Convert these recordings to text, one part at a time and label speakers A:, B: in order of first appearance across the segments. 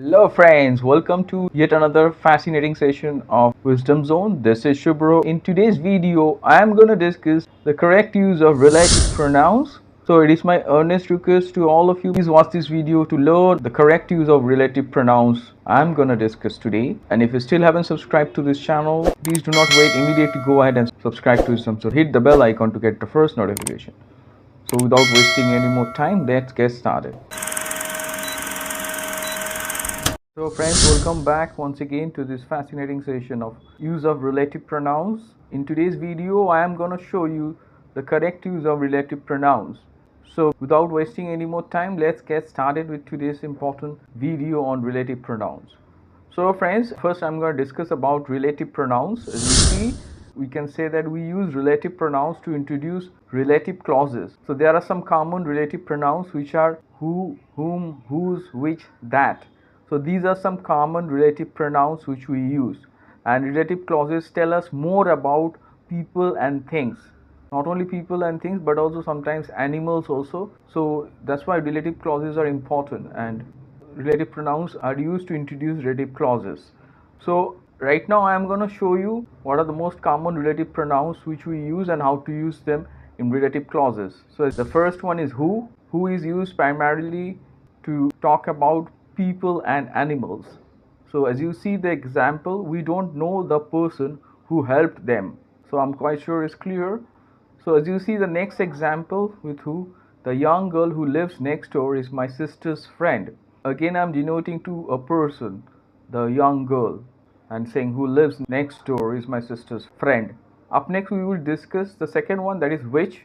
A: Hello friends, welcome to yet another fascinating session of Wisdom Zone. This is Shubro. In today's video, I am going to discuss the correct use of relative pronouns. So it is my earnest request to all of you, please watch this video to learn the correct use of relative pronouns I am going to discuss today. And if you still haven't subscribed to this channel, please do not wait, immediately go ahead and subscribe to Wisdom Zone. Hit the bell icon to get the first notification. So without wasting any more time, let's get started. So friends, welcome back once again to this fascinating session of use of relative pronouns. In today's video, I am going to show you the correct use of relative pronouns. So without wasting any more time, let's get started with today's important video on relative pronouns. So friends, first I'm going to discuss about relative pronouns. As you see, we can say that we use relative pronouns to introduce relative clauses. So there are some common relative pronouns which are who, whom, whose, which, that. So these are some common relative pronouns which we use, and relative clauses tell us more about people and things. Not only people and things, but also sometimes animals also. So that's why relative clauses are important, and relative pronouns are used to introduce relative clauses. So right now I am going to show you what are the most common relative pronouns which we use and how to use them in relative clauses. So the first one is who. Who is used primarily to talk about people and animals. So as you see the example, we don't know the person who helped them. So I'm quite sure it's clear. So as you see the next example with who, the young girl who lives next door is my sister's friend. Again I'm denoting to a person, the young girl, and saying who lives next door is my sister's friend. Up next we will discuss the second one, that is which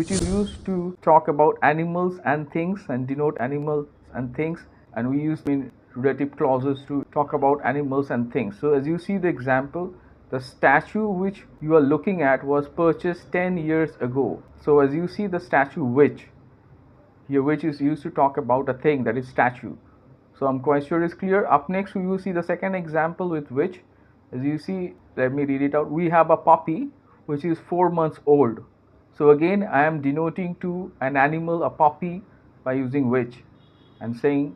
A: is used to talk about animals and things and denote animals and things, and we use in relative clauses to talk about animals and things. So as you see the example, the statue which you are looking at was purchased 10 years ago. So as you see the statue which, here which is used to talk about a thing, that is statue. So I'm quite sure it's clear. Up next we will see the second example with which. As you see, let me read it out. We have a puppy which is 4 months old. So again I am denoting to an animal, a puppy, by using which and saying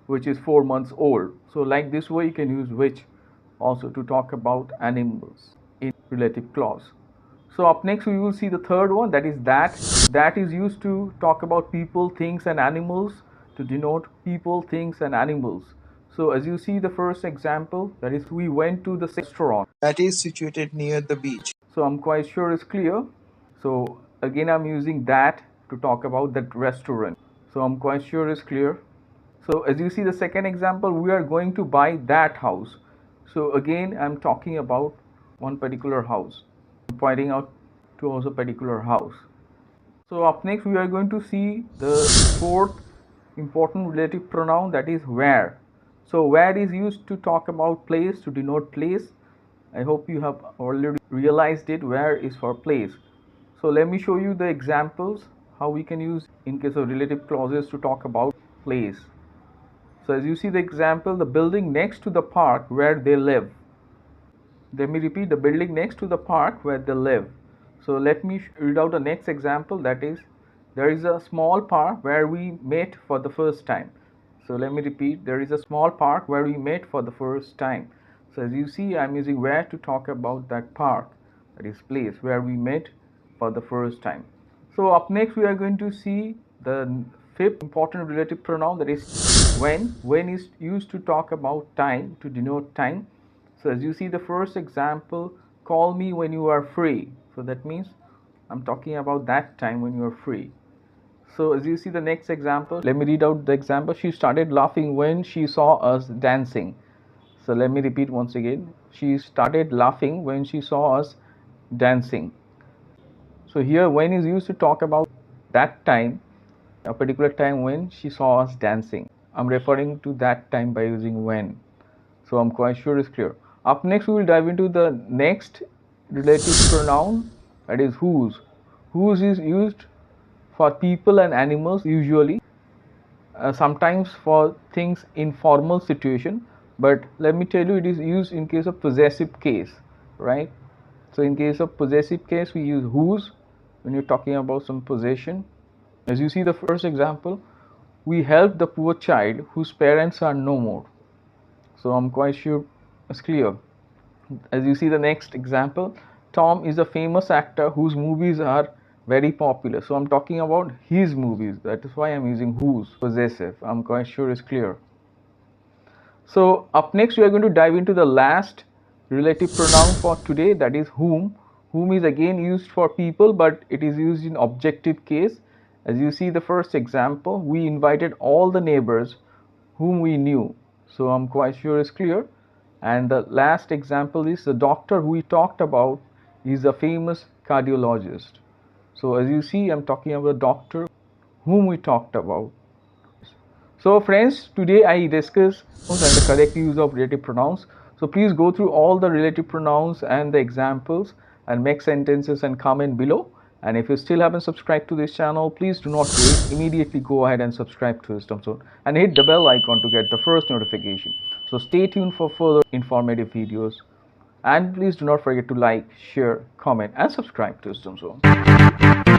A: which is 4 months old. So like this way you can use which also to talk about animals in relative clause. So up next we will see the third one, that is that. That is used to talk about people, things and animals, to denote people, things and animals. So as you see the first example, that is we went to the restaurant
B: that is situated near the beach.
A: So I'm quite sure it's clear. So again I'm using that to talk about that restaurant. So I'm quite sure it's clear. So as you see the second example, we are going to buy that house. So again I'm talking about one particular house. I'm pointing out towards a particular house. So up next we are going to see the fourth important relative pronoun, that is where. So where is used to talk about place, to denote place. I hope you have already realized it. Where is for place. So let me show you the examples how we can use in case of relative clauses to talk about place. So as you see the example, the building next to the park where they live. Let me repeat, the building next to the park where they live. So let me read out the next example, that is there is a small park where we met for the first time. So let me repeat, there is a small park where we met for the first time. So as you see, I'm using where to talk about that park, that is place where we met for the first time. So up next we are going to see the fifth important relative pronoun, that is when. When is used to talk about time, to denote time. So as you see the first example, call me when you are free. So that means I'm talking about that time when you are free. So as you see the next example, let me read out the example. She started laughing when she saw us dancing. So let me repeat once again. She started laughing when she saw us dancing. So here when is used to talk about that time, a particular time when she saw us dancing. I'm referring to that time by using when. So I'm quite sure it's clear. Up next we will dive into the next relative pronoun, that is whose. Whose is used for people and animals usually, sometimes for things in formal situation, but let me tell you it is used in case of possessive case, right? So in case of possessive case we use whose when you're talking about some possession. As you see the first example, We helped the poor child whose parents are no more. So I'm quite sure it's clear. As you see the next example, Tom is a famous actor whose movies are very popular. So I'm talking about his movies. That is why I'm using whose possessive. I'm quite sure it's clear. So up next we are going to dive into the last relative pronoun for today, that is whom. Whom is again used for people, but it is used in objective case. As you see the first example, we invited all the neighbors whom we knew. So I'm quite sure it's clear. And the last example is the doctor who we talked about is a famous cardiologist. So as you see, I'm talking about doctor whom we talked about. So friends, today I discuss and the correct use of relative pronouns. So please go through all the relative pronouns and the examples and make sentences and comment below. And if you still haven't subscribed to this channel, please do not wait. Immediately go ahead and subscribe to Wisdom Zone and hit the bell icon to get the first notification. So stay tuned for further informative videos. And please do not forget to like, share, comment and subscribe to Wisdom Zone.